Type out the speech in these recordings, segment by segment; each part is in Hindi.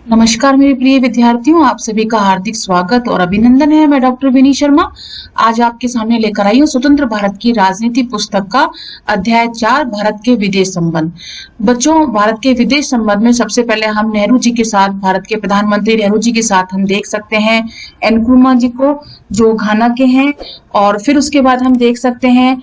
नमस्कार मेरे प्रिय विद्यार्थियों, आप सभी का हार्दिक स्वागत और अभिनंदन है। मैं डॉक्टर विनी शर्मा आज आपके सामने लेकर आई हूँ स्वतंत्र भारत की राजनीति पुस्तक का अध्याय 4 भारत के विदेश संबंध। बच्चों, भारत के विदेश संबंध में सबसे पहले हम नेहरू जी के साथ, भारत के प्रधानमंत्री नेहरू जी के साथ हम देख सकते हैं एनक्रुमा जी को, जो घाना के हैं। और फिर उसके बाद हम देख सकते हैं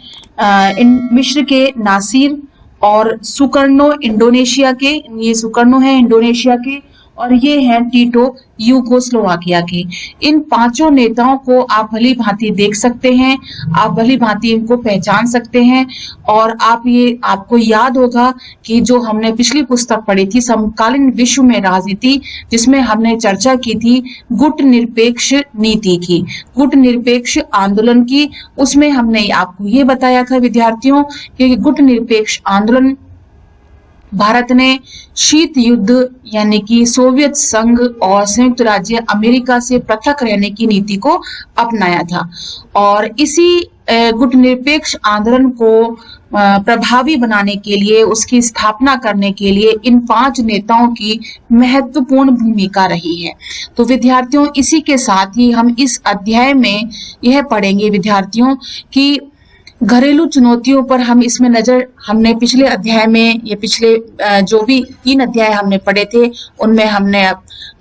मिस्र के नासिर और सुकर्नो इंडोनेशिया के, ये सुकर्नो है इंडोनेशिया के, और ये हैं टीटो यूगोस्लोवाकिया के। इन पांचों नेताओं को आप भली भांति देख सकते हैं, आप भली भांति इनको पहचान सकते हैं। और आपको याद होगा कि जो हमने पिछली पुस्तक पढ़ी थी समकालीन विश्व में राजनीति, जिसमें हमने चर्चा की थी गुट निरपेक्ष नीति की, गुट निरपेक्ष आंदोलन की, उसमें हमने आपको ये बताया था विद्यार्थियों कि गुट निरपेक्ष आंदोलन भारत ने शीत युद्ध यानी कि सोवियत संघ और संयुक्त राज्य अमेरिका से पृथक रहने की नीति को अपनाया था। और इसी गुट निरपेक्ष आंदोलन को प्रभावी बनाने के लिए, उसकी स्थापना करने के लिए इन 5 नेताओं की महत्वपूर्ण भूमिका रही है। तो विद्यार्थियों, इसी के साथ ही हम इस अध्याय में यह पढ़ेंगे विद्यार्थियों कि घरेलू चुनौतियों पर हम इसमें नजर, हमने पिछले अध्याय में, ये पिछले जो भी 3 अध्याय हमने पढ़े थे उनमें हमने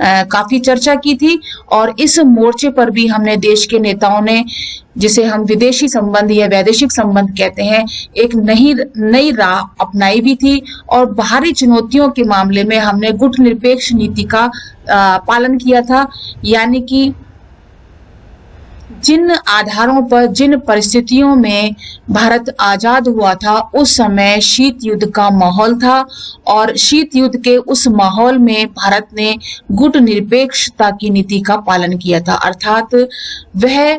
काफी चर्चा की थी। और इस मोर्चे पर भी हमने देश के नेताओं ने, जिसे हम विदेशी संबंध या वैदेशिक संबंध कहते हैं, एक नई राह अपनाई भी थी। और बाहरी चुनौतियों के मामले में हमने गुट निरपेक्ष नीति का पालन किया था, यानी कि जिन आधारों पर, जिन परिस्थितियों में भारत आजाद हुआ था उस समय शीत युद्ध का माहौल था। और शीत युद्ध के उस माहौल में भारत ने गुट निरपेक्षता की नीति का पालन किया था, अर्थात वह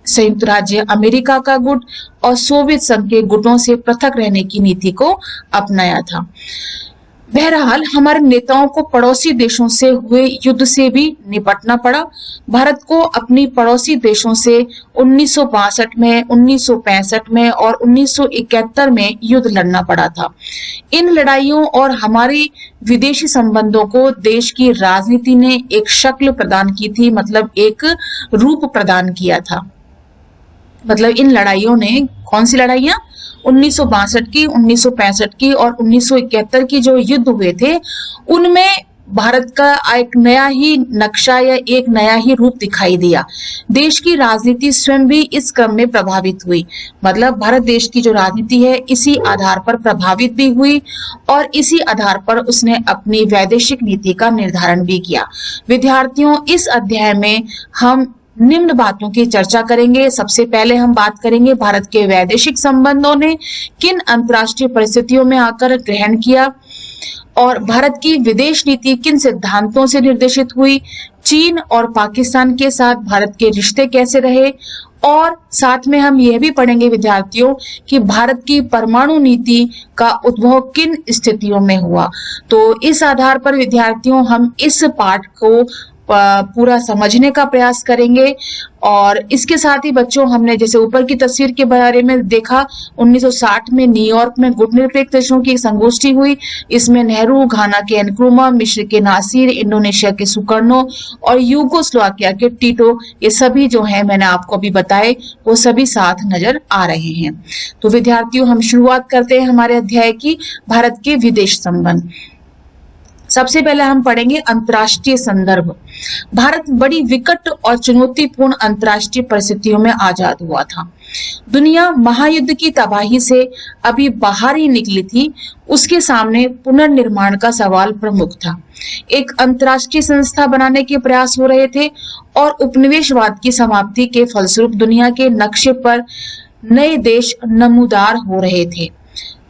संयुक्त राज्य अमेरिका का गुट और सोवियत संघ के गुटों से पृथक रहने की नीति को अपनाया था। बहरहाल हमारे नेताओं को पड़ोसी देशों से हुए युद्ध से भी निपटना पड़ा। भारत को अपनी पड़ोसी देशों से 1962 में, 1965 में और 1971 में युद्ध लड़ना पड़ा था। इन लड़ाइयों और हमारी विदेशी संबंधों को देश की राजनीति ने एक शक्ल प्रदान की थी, मतलब एक रूप प्रदान किया था। मतलब इन लड़ाइयों ने, कौन सी लड़ाइयां? 1962 की, 1965 की और 1971 की जो युद्ध हुए थे, उनमें भारत का एक नया ही नक्शा या एक नया ही रूप दिखाई दिया। देश की राजनीति स्वयं भी इस क्रम में प्रभावित हुई। मतलब भारत देश की जो राजनीति है इसी आधार पर प्रभावित भी हुई और इसी आधार पर उसने अपनी वैदेशिक नीति का निर्धारण भी किया। विद्यार्थियों, इस अध्याय में हम निम्न बातों की चर्चा करेंगे। सबसे पहले हम बात करेंगे भारत के वैदेशिक संबंधों ने किन अंतर्राष्ट्रीय परिस्थितियों में आकर ग्रहण किया और भारत की विदेश नीति किन सिद्धांतों से निर्देशित हुई, चीन और पाकिस्तान के साथ भारत के रिश्ते कैसे रहे, और साथ में हम यह भी पढ़ेंगे विद्यार्थियों कि भारत की परमाणु नीति का उद्भव किन स्थितियों में हुआ। तो इस आधार पर विद्यार्थियों हम इस पाठ को पूरा समझने का प्रयास करेंगे। और इसके साथ ही बच्चों, हमने जैसे ऊपर की तस्वीर के बारे में देखा, 1960 में न्यूयॉर्क में गुट निरपेक्ष देशों की संगोष्ठी हुई। इसमें नेहरू, घाना के एनक्रुमा, मिस्र के नासिर, इंडोनेशिया के सुकर्नो और यूगोस्लोवाकिया के टीटो, ये सभी जो है मैंने आपको अभी बताए, वो सभी साथ नजर आ रहे हैं। तो विद्यार्थियों, हम शुरुआत करते हैं हमारे अध्याय की, भारत के विदेश संबंध। सबसे पहले हम पढ़ेंगे अंतर्राष्ट्रीय संदर्भ। भारत बड़ी विकट और चुनौतीपूर्ण अंतर्राष्ट्रीय परिस्थितियों में आजाद हुआ था। दुनिया महायुद्ध की तबाही से अभी बाहर ही निकली थी। उसके सामने पुनर्निर्माण का सवाल प्रमुख था। एक अंतर्राष्ट्रीय संस्था बनाने के प्रयास हो रहे थे और उपनिवेशवाद की समाप्ति के फलस्वरूप दुनिया के नक्शे पर नए देश नमूदार हो रहे थे।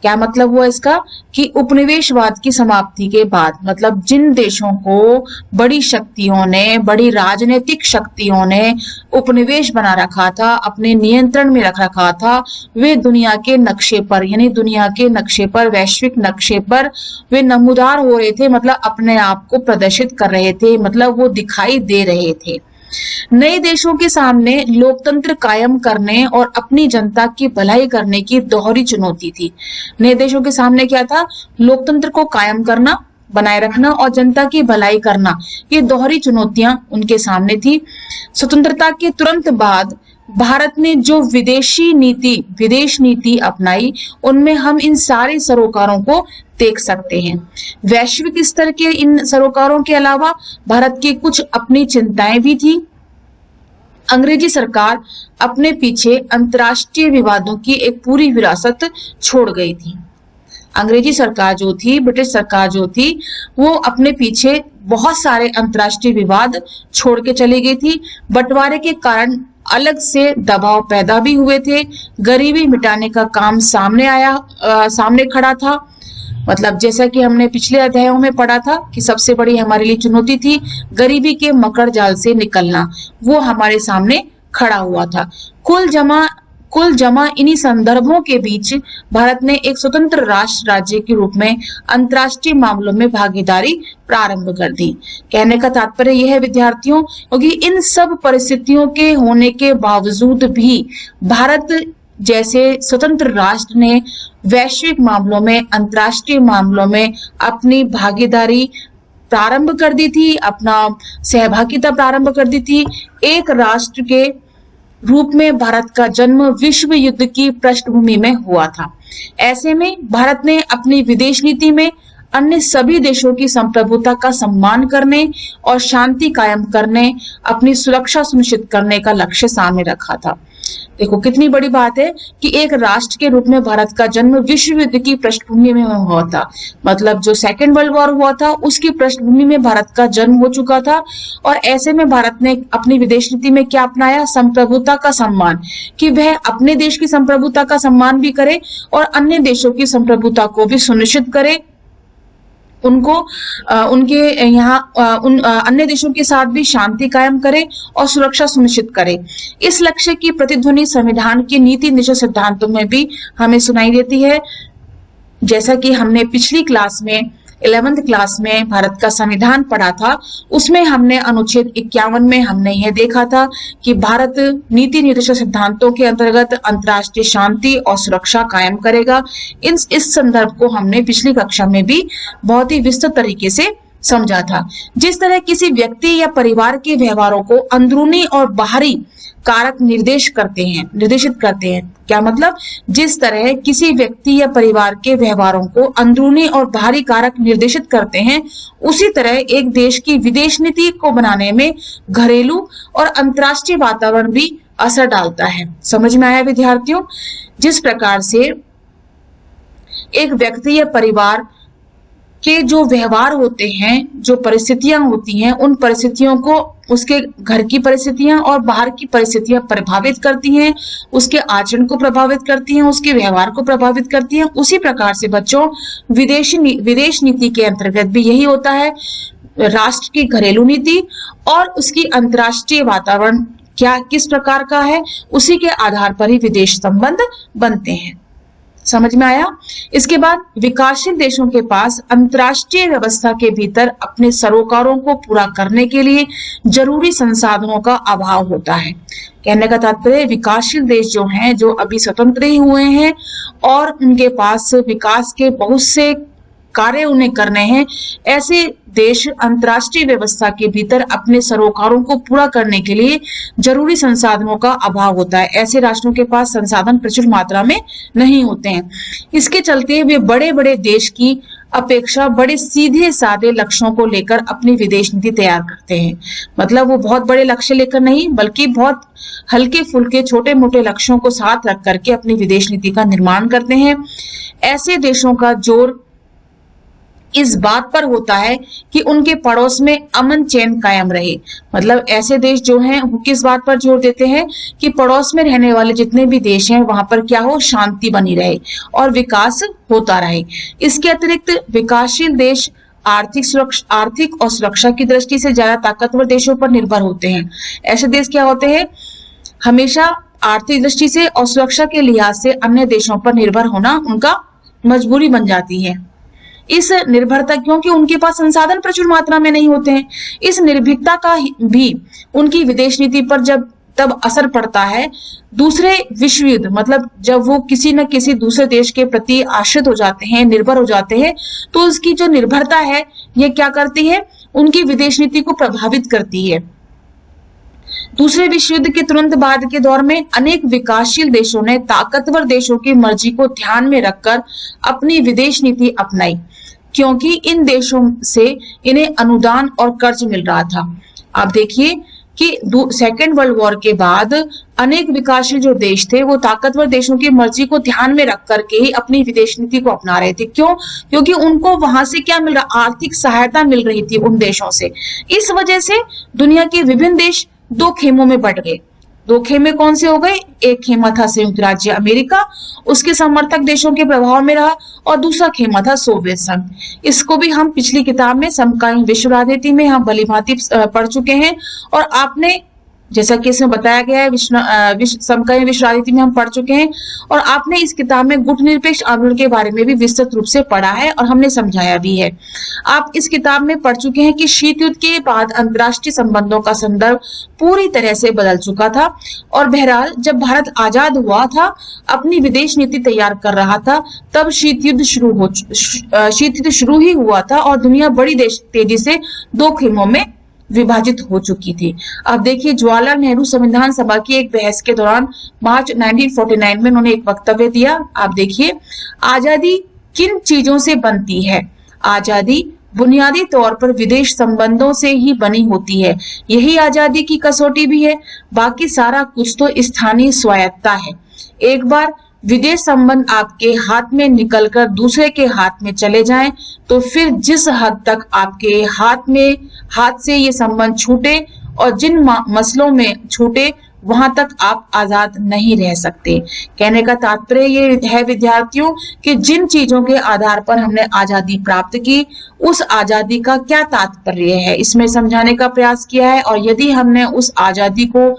क्या मतलब हुआ इसका कि उपनिवेशवाद की समाप्ति के बाद, मतलब जिन देशों को बड़ी शक्तियों ने, बड़ी राजनीतिक शक्तियों ने उपनिवेश बना रखा था, अपने नियंत्रण में रख रखा था, वे दुनिया के नक्शे पर, यानी दुनिया के नक्शे पर, वैश्विक नक्शे पर वे नमूदार हो रहे थे, मतलब अपने आप को प्रदर्शित कर रहे थे, मतलब वो दिखाई दे रहे थे। नए देशों के सामने लोकतंत्र कायम करने और अपनी जनता की भलाई करने की दोहरी चुनौती थी। नए देशों के सामने क्या था? लोकतंत्र को कायम करना बनाए रखना और जनता की भलाई करना, ये दोहरी चुनौतियां उनके सामने थी। स्वतंत्रता के तुरंत बाद भारत ने जो विदेश नीति अपनाई, उनमें हम इन सारे सरोकारों को देख सकते हैं। वैश्विक स्तर के इन सरोकारों के अलावा भारत की कुछ अपनी चिंताएं भी थी। अंग्रेजी सरकार अपने पीछे अंतर्राष्ट्रीय विवादों की एक पूरी विरासत छोड़ गई थी। अंग्रेजी सरकार जो थी, ब्रिटिश सरकार जो थी, वो अपने पीछे बहुत सारे अंतर्राष्ट्रीय विवाद छोड़ के चली गई थी। बंटवारे के कारण अलग से दबाव पैदा भी हुए थे। गरीबी मिटाने का काम सामने खड़ा था। मतलब जैसा कि हमने पिछले अध्यायों में पढ़ा था कि सबसे बड़ी हमारे लिए चुनौती थी गरीबी के मकड़ जाल से निकलना, वो हमारे सामने खड़ा हुआ था। कुल जमा इन्हीं संदर्भों के बीच भारत ने एक स्वतंत्र राज्य के रूप में अंतर्राष्ट्रीय मामलों में भागीदारी प्रारंभ कर दी। कहने का तात्पर्य यह है विद्यार्थियों, क्योंकि इन सब परिस्थितियों के होने के बावजूद भी भारत जैसे स्वतंत्र राष्ट्र ने वैश्विक मामलों में, अंतर्राष्ट्रीय मामलों में अपनी भागीदारी प्रारंभ कर दी थी, अपना सहभागिता प्रारंभ कर दी थी। एक राष्ट्र के रूप में भारत का जन्म विश्व युद्ध की पृष्ठभूमि में हुआ था। ऐसे में भारत ने अपनी विदेश नीति में अन्य सभी देशों की संप्रभुता का सम्मान करने और शांति कायम करने, अपनी सुरक्षा सुनिश्चित करने का लक्ष्य सामने रखा था। देखो कितनी बड़ी बात है कि एक राष्ट्र के रूप में भारत का जन्म विश्व युद्ध की पृष्ठभूमि में हुआ था। मतलब जो सेकेंड वर्ल्ड वॉर हुआ था उसकी पृष्ठभूमि में भारत का जन्म हो चुका था। और ऐसे में भारत ने अपनी विदेश नीति में क्या अपनाया? संप्रभुता का सम्मान, कि वह अपने देश की संप्रभुता का सम्मान भी करे और अन्य देशों की संप्रभुता को भी सुनिश्चित करे। उनको उनके अन्य देशों के साथ भी शांति कायम करे और सुरक्षा सुनिश्चित करे। इस लक्ष्य की प्रतिध्वनि संविधान के नीति निश्चित सिद्धांतों में भी हमें सुनाई देती है। जैसा कि हमने पिछली क्लास में 11th क्लास में भारत का संविधान पढ़ा था, उसमें हमने अनुच्छेद 51 में हमने यह देखा था कि भारत नीति निर्देशक सिद्धांतों के अंतर्गत अंतर्राष्ट्रीय शांति और सुरक्षा कायम करेगा। इस संदर्भ को हमने पिछली कक्षा में भी बहुत ही विस्तृत तरीके से समझा था। जिस तरह किसी व्यक्ति या परिवार के व्यवहारों को अंदरूनी और बाहरी कारक निर्देशित करते हैं। क्या मतलब? जिस तरह किसी व्यक्ति या परिवार के व्यवहारों को अंदरूनी और बाहरी कारक निर्देशित करते हैं, उसी तरह एक देश की विदेश नीति को बनाने में घरेलू और अंतर्राष्ट्रीय वातावरण भी असर डालता है। समझ में आया विद्यार्थियों? जिस प्रकार से एक व्यक्ति या परिवार के जो व्यवहार होते हैं, जो परिस्थितियां होती हैं, उन परिस्थितियों को उसके घर की परिस्थितियां और बाहर की परिस्थितियां प्रभावित करती हैं, उसके आचरण को प्रभावित करती हैं, उसके व्यवहार को प्रभावित करती हैं। उसी प्रकार से बच्चों विदेश नीति के अंतर्गत भी यही होता है। राष्ट्र की घरेलू नीति और उसकी अंतर्राष्ट्रीय वातावरण किस प्रकार का है, उसी के आधार पर ही विदेश संबंध बनते हैं। समझ में आया? इसके बाद विकासशील देशों के पास अंतर्राष्ट्रीय व्यवस्था के भीतर अपने सरोकारों को पूरा करने के लिए जरूरी संसाधनों का अभाव होता है। कहने का तात्पर्य विकासशील देश जो हैं, जो अभी स्वतंत्र ही हुए हैं और उनके पास विकास के बहुत से कार्य उन्हें करने हैं, ऐसे देश अंतर्राष्ट्रीय व्यवस्था के भीतर अपने सरोकारों को पूरा करने के लिए जरूरी संसाधनों का अभाव होता है। ऐसे राष्ट्रों के पास संसाधन प्रचुर मात्रा में नहीं होते हैं। इसके चलते वे बड़े बड़े देश की अपेक्षा बड़े सीधे साधे लक्ष्यों को लेकर अपनी विदेश नीति तैयार करते हैं। मतलब वो बहुत बड़े लक्ष्य लेकर नहीं, बल्कि बहुत हल्के फुल्के छोटे मोटे लक्ष्यों को साथ रख करके अपनी विदेश नीति का निर्माण करते हैं। ऐसे देशों का जोर इस बात पर होता है कि उनके पड़ोस में अमन चैन कायम रहे। मतलब ऐसे देश जो हैं वो किस बात पर जोर देते हैं कि पड़ोस में रहने वाले जितने भी देश हैं वहां पर क्या हो, शांति बनी रहे और विकास होता रहे। इसके अतिरिक्त विकासशील देश आर्थिक और सुरक्षा की दृष्टि से ज्यादा ताकतवर देशों पर निर्भर होते हैं। ऐसे देश क्या होते हैं, हमेशा आर्थिक दृष्टि से और सुरक्षा के लिहाज से अन्य देशों पर निर्भर होना उनका मजबूरी बन जाती है। इस निर्भरता, क्योंकि उनके पास संसाधन प्रचुर मात्रा में नहीं होते हैं, इस निर्भीकता का भी उनकी विदेश नीति पर जब तब असर पड़ता है दूसरे विश्व युद्ध, मतलब जब वो किसी न किसी दूसरे देश के प्रति आश्रित हो जाते हैं, निर्भर हो जाते हैं, तो उसकी जो निर्भरता है ये क्या करती है, उनकी विदेश नीति को प्रभावित करती है। दूसरे विश्व युद्ध के तुरंत बाद के दौर में अनेक विकासशील देशों ने ताकतवर देशों की मर्जी को ध्यान में रखकर अपनी विदेश नीति अपनाई, क्योंकि इन देशों से इन्हें अनुदान और कर्ज मिल रहा था। आप देखिए कि सेकेंड वर्ल्ड वॉर के बाद अनेक विकासशील जो देश थे वो ताकतवर देशों की मर्जी को ध्यान में रख करके ही अपनी विदेश नीति को अपना रहे थे। क्यों? क्योंकि उनको वहां से क्या मिल रहा, आर्थिक सहायता मिल रही थी उन देशों से। इस वजह से दुनिया के विभिन्न देश दो खेमों में बंट गए। दो खेमे कौन से हो गए? एक खेमा था संयुक्त राज्य अमेरिका, उसके समर्थक देशों के प्रभाव में रहा, और दूसरा खेमा था सोवियत संघ। इसको भी हम पिछली किताब में समकालीन विश्व राजनीति में हम भलीभांति पढ़ चुके हैं, और आपने, जैसा कि इसमें बताया गया है, समकालीन विश्व राजनीति में हम पढ़ चुके हैं, और आपने इस किताब में गुटनिरपेक्ष आंदोलन के बारे में भी विस्तृत रूप से पढ़ा है और हमने समझाया भी है। आप इस किताब में पढ़ चुके हैं कि शीत युद्ध के बाद अंतर्राष्ट्रीय संबंधों का संदर्भ पूरी तरह से बदल चुका था, और बहरहाल जब भारत आजाद हुआ था, अपनी विदेश नीति तैयार कर रहा था, तब शीत युद्ध शुरू ही हुआ था, और दुनिया बड़ी तेजी से दो खेमों में विभाजित हो चुकी थी। अब देखिए, जवाहरलाल नेहरू संविधान सभा की एक बहस के दौरान मार्च 1949 में उन्होंने एक वक्तव्य दिया। आप देखिए, आजादी किन चीजों से बनती है? आजादी बुनियादी तौर पर विदेश संबंधों से ही बनी होती है। यही आजादी की कसौटी भी है। बाकी सारा कुछ तो स्थानीय स्वायत्तता है। एक बार विदेश संबंध आपके हाथ में निकलकर दूसरे के हाथ में चले जाएं, तो फिर जिस हद तक आपके हाथ से ये संबंध छूटे और जिन मसलों में छूटे, वहां तक आप आजाद नहीं रह सकते। कहने का तात्पर्य ये है विद्यार्थियों कि जिन चीजों के आधार पर हमने आजादी प्राप्त की, उस आजादी का क्या तात्पर्य है, इसमें समझाने का प्रयास किया है। और यदि हमने उस आजादी को,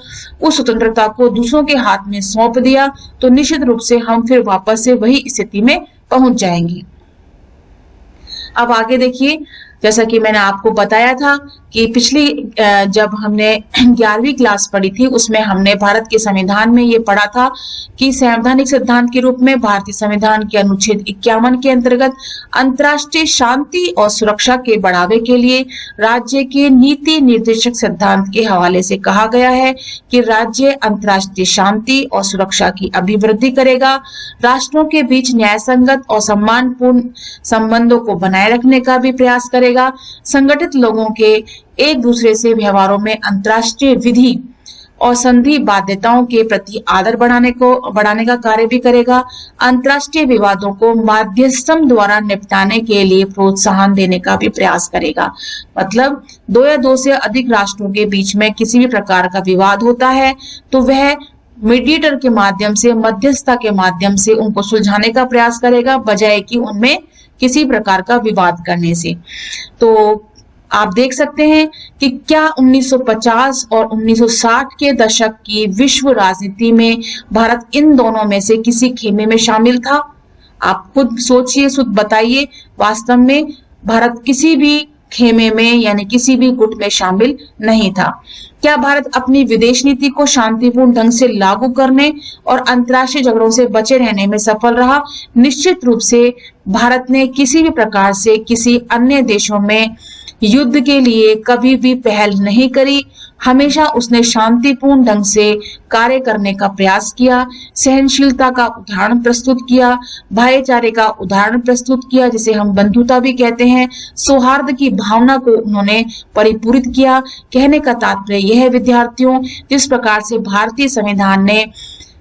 उस स्वतंत्रता को दूसरों के हाथ में सौंप दिया, तो निश्चित रूप से हम फिर वापस से वही स्थिति में पहुंच जाएंगे। अब आगे देखिए, जैसा कि मैंने आपको बताया था कि पिछली जब हमने 11वीं क्लास पढ़ी थी, उसमें हमने भारत के संविधान में ये पढ़ा था कि संवैधानिक सिद्धांत के रूप में भारतीय संविधान के अनुच्छेद 51 के अंतर्गत अंतर्राष्ट्रीय शांति और सुरक्षा के बढ़ावे के लिए राज्य के नीति निर्देशक सिद्धांत के हवाले से कहा गया है कि राज्य अंतर्राष्ट्रीय शांति और सुरक्षा की अभिवृद्धि करेगा, राष्ट्रों के बीच न्यायसंगत और सम्मानपूर्ण संबंधों को बनाए रखने का भी प्रयास करेगा, संगठित लोगों के एक दूसरे से व्यवहारों में अंतर्राष्ट्रीय विधि और संधि बाध्यताओं के प्रति आदर बढ़ाने का कार्य भी करेगा, अंतर्राष्ट्रीय विवादों को माध्यस्थम द्वारा निपटाने के लिए प्रोत्साहन देने का भी प्रयास करेगा। मतलब दो या दो से अधिक राष्ट्रों के बीच में किसी भी प्रकार का विवाद होता है, तो वह मीडिएटर के माध्यम से, मध्यस्थता के माध्यम से उनको सुलझाने का प्रयास करेगा, बजाय कि उनमें किसी प्रकार का विवाद करने से। तो आप देख सकते हैं कि क्या 1950 और 1960 के दशक की विश्व राजनीति में भारत इन दोनों में से किसी खेमे में शामिल था? आप खुद सोचिए, खुद बताइए। वास्तव में भारत किसी भी खेमे में यानी किसी भी गुट में शामिल नहीं था। क्या भारत अपनी विदेश नीति को शांतिपूर्ण ढंग से लागू करने और अंतर्राष्ट्रीय झगड़ों से बचे रहने में सफल रहा? निश्चित रूप से भारत ने किसी भी प्रकार से किसी अन्य देशों में युद्ध के लिए कभी भी पहल नहीं करी। हमेशा उसने शांतिपूर्ण ढंग से कार्य करने का प्रयास किया, सहनशीलता का उदाहरण प्रस्तुत किया, भाईचारे का उदाहरण प्रस्तुत किया, जिसे हम बंधुता भी कहते हैं, सौहार्द की भावना को उन्होंने परिपूरित किया। कहने का तात्पर्य यह है विद्यार्थियों, जिस प्रकार से भारतीय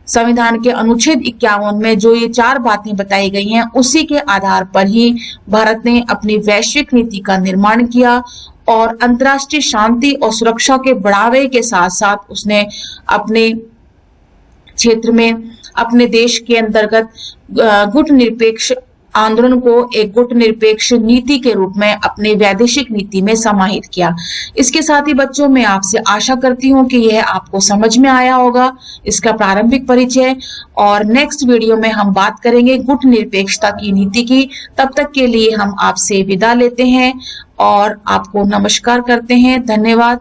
संविधान के अनुच्छेद 51 में जो ये 4 बातें बताई गई हैं, उसी के आधार पर ही भारत ने अपनी वैश्विक नीति का निर्माण किया और अंतर्राष्ट्रीय शांति और सुरक्षा के बढ़ावे के साथ साथ उसने अपने क्षेत्र में, अपने देश के अंतर्गत गुट निरपेक्ष आंदोलन को एक गुट निरपेक्ष नीति के रूप में अपनी वैदेशिक नीति में समाहित किया। इसके साथ ही बच्चों, मैं आपसे आशा करती हूँ कि यह आपको समझ में आया होगा, इसका प्रारंभिक परिचय। और नेक्स्ट वीडियो में हम बात करेंगे गुट निरपेक्षता की नीति की। तब तक के लिए हम आपसे विदा लेते हैं और आपको नमस्कार करते हैं। धन्यवाद।